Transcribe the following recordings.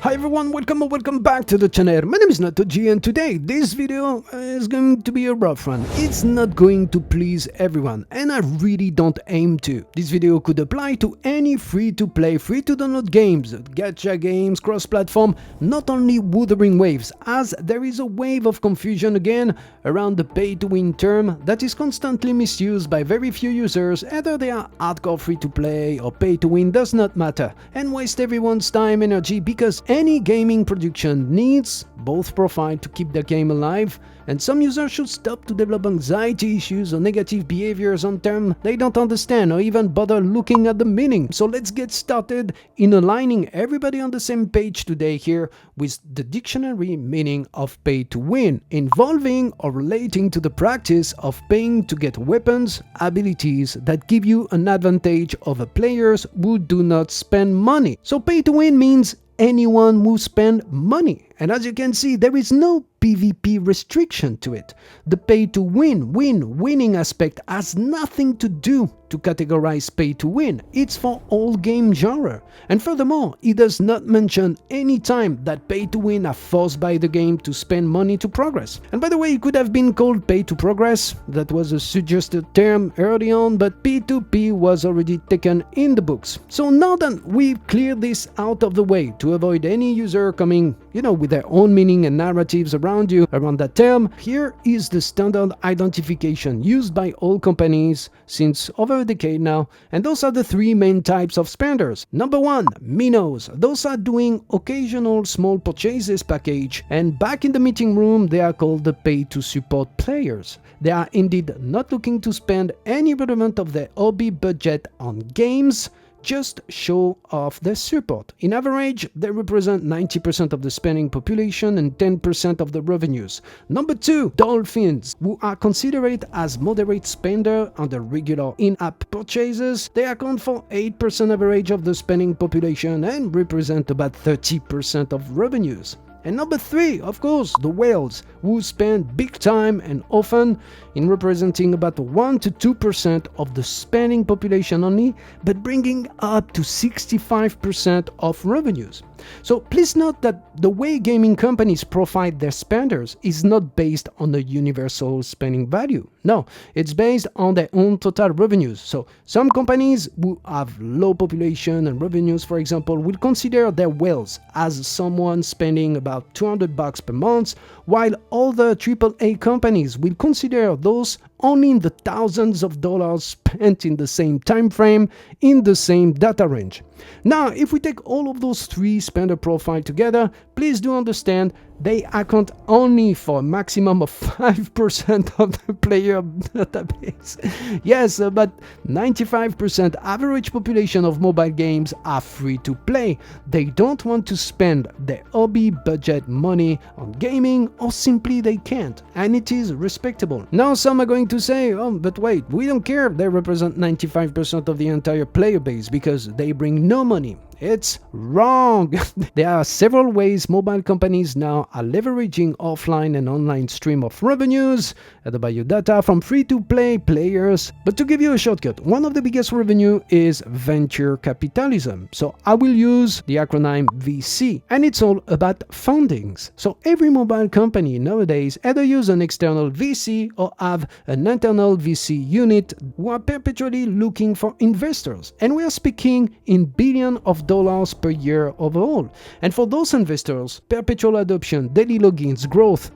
Hi everyone, welcome or welcome back to the channel. My name is NATOJI and today this video is going to be a rough one. It's not going to please everyone and I really don't aim to. This video could apply to any free-to-play, free-to-download games, gacha games, cross-platform, not only Wuthering Waves, as there is a wave of confusion again around the pay-to-win term that is constantly misused by very few users, either they are hardcore free-to-play or pay-to-win does not matter, and waste everyone's time and energy because any gaming production needs both profiles to keep the game alive, and some users should stop to develop anxiety issues or negative behaviors on terms they don't understand or even bother looking at the meaning. So let's get started in aligning everybody on the same page today here with the dictionary meaning of pay to win, involving or relating to the practice of paying to get weapons, abilities that give you an advantage over players who do not spend money. So pay to win means anyone who spend money. And as you can see, there is no PvP restriction to it. The pay to win, winning aspect has nothing to do to categorize pay to win. It's for all game genre. And furthermore, it does not mention any time that pay to win are forced by the game to spend money to progress. And by the way, it could have been called pay to progress. That was a suggested term early on, but P2P was already taken in the books. So now that we've cleared this out of the way to avoid any user coming, with their own meaning and narratives around that term, here is the standard identification used by all companies since over a decade now, and those are the three main types of spenders. Number one, minnows. Those are doing occasional small purchases package, and back in the meeting room they are called the pay to support players. They are indeed not looking to spend any element of their hobby budget on games, just show off their support. In average, they represent 90% of the spending population and 10% of the revenues. Number two, dolphins, who are considered as moderate spender on the regular in-app purchases. They account for 8% average of the spending population and represent about 30% of revenues. And number three, of course, the whales, who spend big time and often in representing about 1 to 2% of the spending population only, but bringing up to 65% of revenues. So please note that the way gaming companies profile their spenders is not based on the universal spending value. No, it's based on their own total revenues. So some companies who have low population and revenues, for example, will consider their whales as someone spending about $200 per month, while other AAA companies will consider those only in the thousands of dollars spent in the same time frame, in the same data range. Now, if we take all of those three spender profiles together, please do understand they account only for a maximum of 5% of the player database. Yes, but 95% average population of mobile games are free to play. They don't want to spend their hobby budget money on gaming, or simply they can't, and it is respectable. Now some are going to say, oh, but wait, we don't care if they represent 95% of the entire player base because they bring no money. It's wrong. There are several ways mobile companies now are leveraging offline and online stream of revenues, either by your data from free-to-play players. But to give you a shortcut, one of the biggest revenue is venture capitalism. So I will use the acronym VC, and it's all about fundings. So every mobile company nowadays either use an external VC or have an internal VC unit who are perpetually looking for investors. And we are speaking in billions of dollars per year overall. And for those investors, perpetual adoption, daily logins, growth,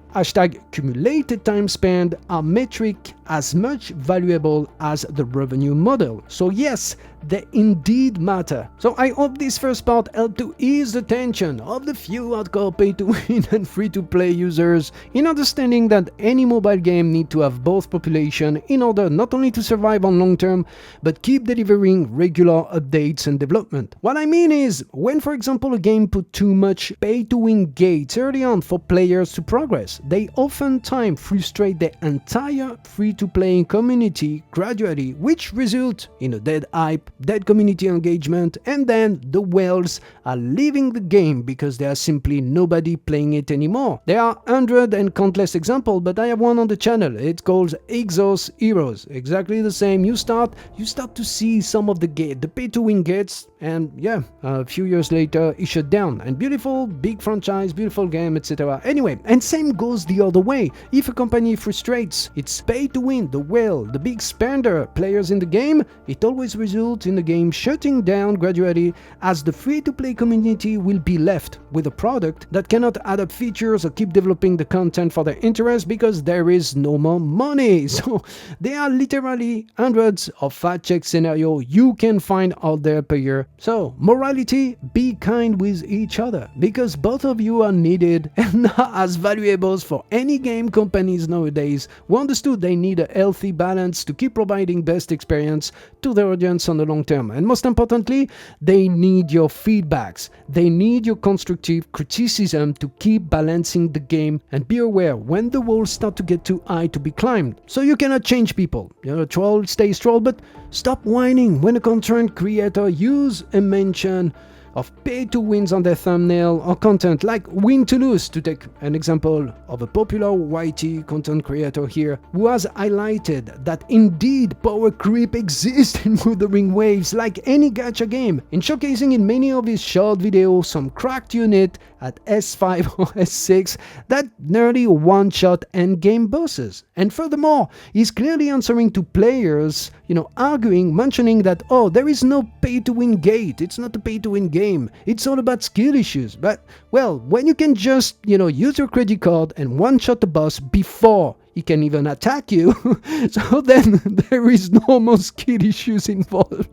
#cumulated time spent are metric as much valuable as the revenue model. So yes, they indeed matter. So I hope this first part helped to ease the tension of the few hardcore pay-to-win and free-to-play users in understanding that any mobile game need to have both population in order not only to survive on long term, but keep delivering regular updates and development. What I mean is, when for example a game put too much pay-to-win gates early on for players to progress, they oftentimes frustrate the entire free-to-play community gradually, which result in a dead hype, dead community engagement, and then the whales are leaving the game because there are simply nobody playing it anymore. There are hundreds and countless examples, but I have one on the channel. It's called Exos Heroes. Exactly the same. You start to see some of the pay-to-win gates, and yeah, a few years later it shut down. And beautiful, big franchise, beautiful game, etc. Anyway, and same goes the other way. If a company frustrates its pay to win, the whale, the big spender players in the game, it always results in the game shutting down gradually, as the free-to-play community will be left with a product that cannot add up features or keep developing the content for their interest because there is no more money. So there are literally hundreds of fact check scenarios you can find out there per year. So morality, be kind with each other, because both of you are needed and not as valuables for any game companies nowadays who understood they need a healthy balance to keep providing best experience to their audience on the long term. And most importantly, they need your feedbacks. They need your constructive criticism to keep balancing the game, and be aware when the walls start to get too high to be climbed. So you cannot change people. Troll stays troll, but stop whining when a content creator use a mention of pay to wins on their thumbnail or content, like win to lose, to take an example of a popular YT content creator here who has highlighted that indeed power creep exists in Wuthering Waves like any gacha game, in showcasing in many of his short videos some cracked unit at S5 or S6 that nearly one-shot endgame bosses. And furthermore, he's clearly answering to players, arguing, mentioning that, oh, there is no pay-to-win gate, it's not a pay-to-win game, it's all about skill issues. But, well, when you can just, use your credit card and one-shot the boss before he can even attack you, so then there is no more skill issues involved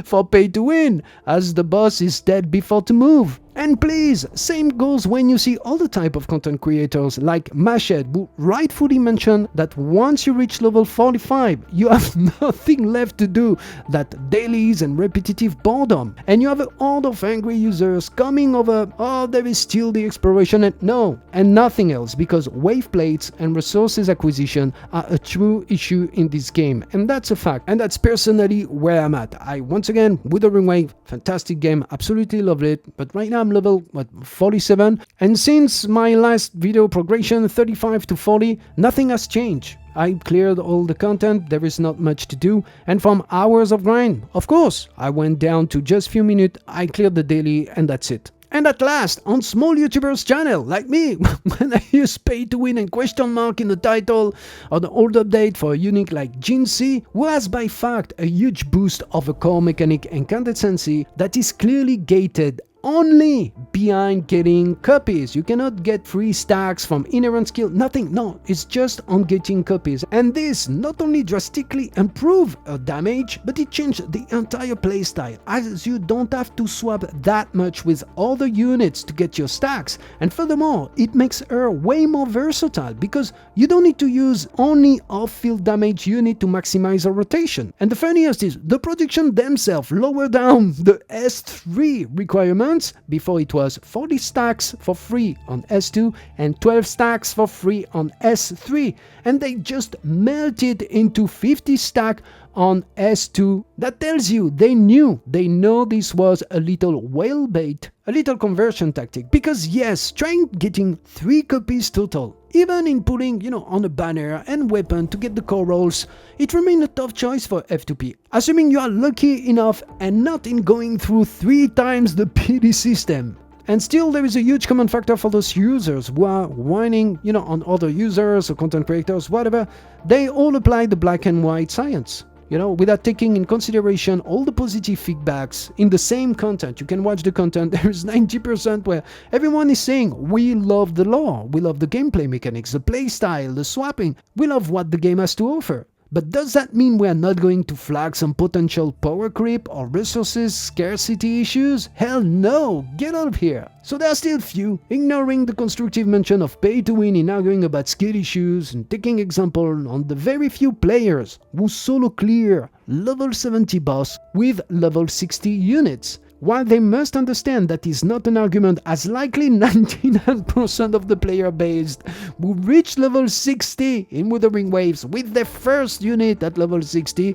for pay to win, as the boss is dead before to move. And please, same goes when you see other type of content creators like Mashed, who rightfully mention that once you reach level 45, you have nothing left to do that dailies and repetitive boredom. And you have a horde of angry users coming over, oh, there is still the exploration and nothing else, because wave plates and resources acquisition are a true issue in this game. And that's a fact. And that's personally where I'm at. Once again, Wuthering Waves, fantastic game, absolutely loved it. But right now I'm level 47, and since my last video progression 35 to 40, nothing has changed. I cleared all the content, there is not much to do, and from hours of grind, of course, I went down to just few minutes, I cleared the daily, and that's it. And at last, on small YouTubers channel like me, when I use pay to win and question mark in the title, or the old update for a unique like Jincy, who has by fact a huge boost of a core mechanic incandescency that is clearly gated only behind getting copies. You cannot get free stacks from inherent skill, nothing, no, it's just on getting copies. And this not only drastically improved her damage, but it changed the entire playstyle, as you don't have to swap that much with other units to get your stacks. And furthermore, it makes her way more versatile, because you don't need to use only off-field damage unit to maximize her rotation. And the funniest is, the production themselves lowered down the S3 requirement. Before it was 40 stacks for free on S2 and 12 stacks for free on S3, and they just melted into 50 stack on S2. That tells you they know this was a little whale bait, a little conversion tactic, because yes, trying getting 3 copies total, even in putting, on a banner and weapon to get the core rolls, it remained a tough choice for F2P, assuming you are lucky enough and not in going through 3 times the PD system. And still, there is a huge common factor for those users who are whining, on other users or content creators, whatever. They all apply the black and white science, without taking in consideration all the positive feedbacks in the same content. You can watch the content, there is 90% where everyone is saying, we love the lore, we love the gameplay mechanics, the playstyle, the swapping, we love what the game has to offer. But does that mean we are not going to flag some potential power creep or resources scarcity issues? Hell no, get out of here. So there are still few, ignoring the constructive mention of pay to win in arguing about skill issues and taking example on the very few players who solo clear level 70 boss with level 60 units. While they must understand that is not an argument, as likely 99% of the player base who reach level 60 in Wuthering Waves with their first unit at level 60,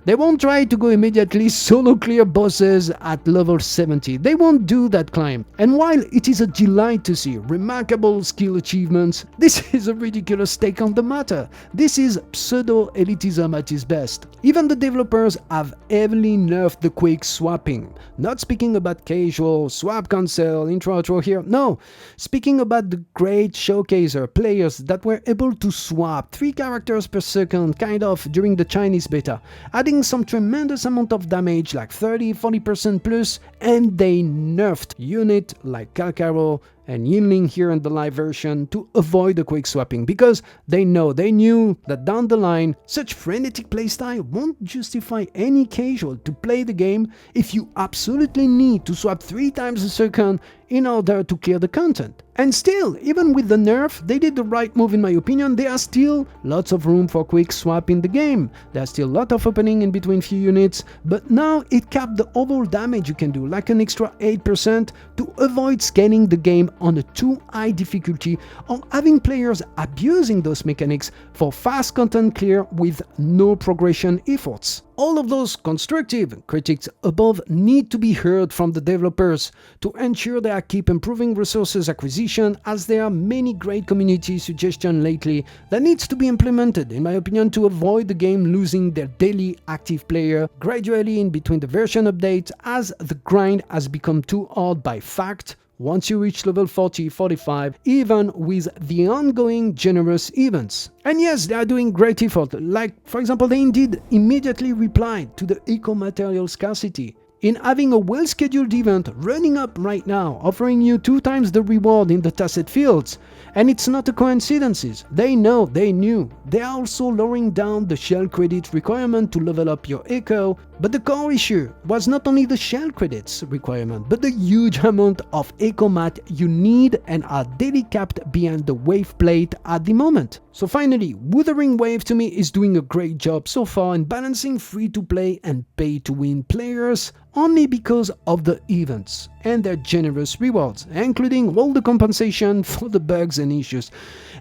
They won't try to go immediately solo clear bosses at level 70. They won't do that climb. And while it is a delight to see remarkable skill achievements, this is a ridiculous take on the matter. This is pseudo-elitism at its best. Even the developers have heavily nerfed the quick swapping. Not speaking about casual, swap cancel, intro here, no. Speaking about the great showcaser players that were able to swap 3 characters per second kind of during the Chinese beta, adding some tremendous amount of damage like 30-40% plus, and they nerfed unit like Kalkaro and Yinling here in the live version to avoid the quick swapping because they knew that down the line such frenetic playstyle won't justify any casual to play the game if you absolutely need to swap 3 times a second in order to clear the content. And still, even with the nerf, they did the right move in my opinion. There are still lots of room for quick swap in the game. There's still a lot of opening in between few units, but now it capped the overall damage you can do, like an extra 8% to avoid scaling the game on a too high difficulty or having players abusing those mechanics for fast content clear with no progression efforts. All of those constructive critics above need to be heard from the developers to ensure they keep improving resources acquisition, as there are many great community suggestions lately that needs to be implemented, in my opinion, to avoid the game losing their daily active player gradually in between the version updates, as the grind has become too hard by fact once you reach level 40-45, even with the ongoing generous events. And yes, they are doing great effort, like for example they indeed immediately replied to the eco-material scarcity in having a well-scheduled event running up right now, offering you 2 times the reward in the tacit fields. And it's not a coincidence. They knew. They are also lowering down the shell credit requirement to level up your eco, but the core issue was not only the shell credits requirement, but the huge amount of eco mat you need and are daily capped behind the wave plate at the moment. So finally, Wuthering Waves to me is doing a great job so far in balancing free-to-play and pay-to-win players, only because of the events and their generous rewards, including all the compensation for the bugs and issues.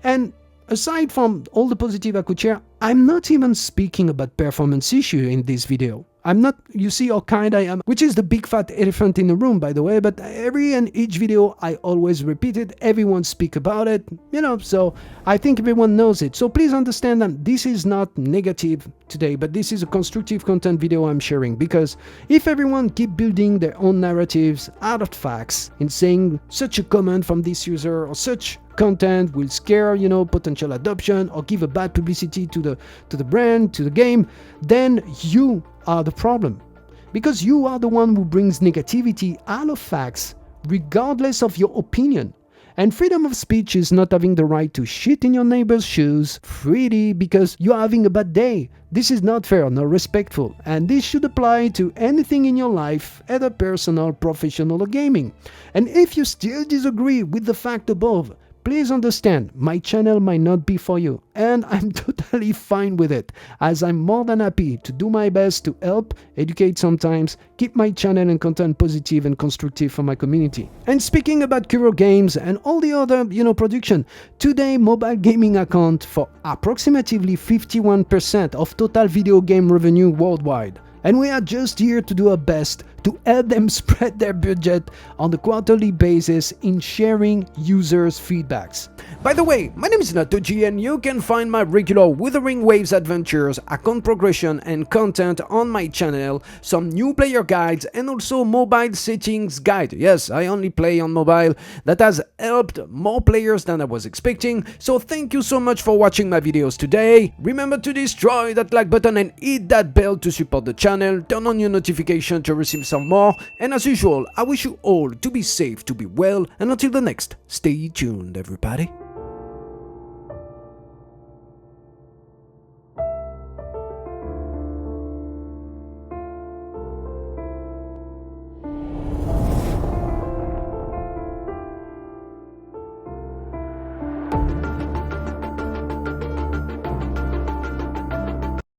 And aside from all the positive I could share, I'm not even speaking about performance issue in this video. I'm not, you see how kind I am, which is the big fat elephant in the room, by the way, but every and each video I always repeat it, everyone speak about it, so I think everyone knows it. So please understand that this is not negative today, but this is a constructive content video I'm sharing, because if everyone keep building their own narratives out of facts in saying such a comment from this user or such content will scare, potential adoption or give a bad publicity to the brand, to the game, then you are the problem, because you are the one who brings negativity out of facts regardless of your opinion. And freedom of speech is not having the right to shit in your neighbor's shoes freely because you're having a bad day. This is not fair nor respectful, and this should apply to anything in your life, either personal, professional or gaming. And if you still disagree with the fact above, please understand, my channel might not be for you, and I'm totally fine with it, as I'm more than happy to do my best to help, educate sometimes, keep my channel and content positive and constructive for my community. And speaking about Kuro Games and all the other, production, today mobile gaming account for approximately 51% of total video game revenue worldwide. And we are just here to do our best to help them spread their budget on a quarterly basis in sharing users' feedbacks. By the way, my name is NATOJI and you can find my regular Wuthering Waves adventures, account progression and content on my channel, some new player guides and also mobile settings guide. Yes, I only play on mobile. That has helped more players than I was expecting, so thank you so much for watching my videos today. Remember to destroy that like button and hit that bell to support the channel, turn on your notification to receive some more, and as usual, I wish you all to be safe, to be well, and until the next, stay tuned everybody.